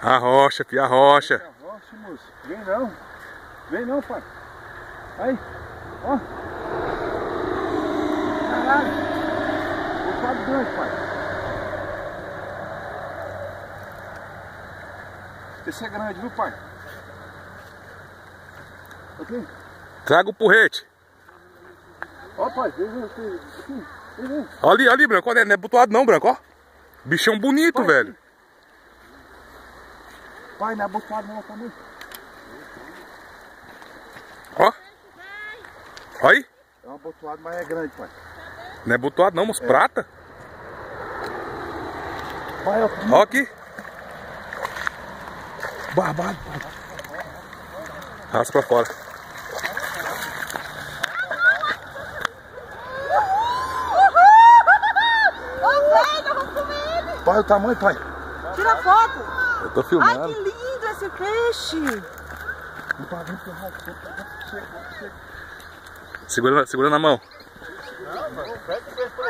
A rocha, filho, a rocha. A rocha, moço. Vem não. Vem não, pai. Aí, ó. Caralho. Botado grande, pai. Esse é grande, viu, pai? Aqui. Traga o porrete. Ó, pai, veja aqui. Vem. Olha ali, Branco. Olha, não é butuado não, Branco, ó. Bichão bonito, Pai, velho. Pai, não é botado não, tá muito. Ó. Olha aí. É uma botoada, mas é grande, pai. Não é butuado não, mas prata. Pai, Ó aqui. Barbado, pai. Arrasta pra fora. Pai, o tamanho, pai. Tira foto. Eu tô Ai, filmando. que lindo esse peixe. Segura na mão.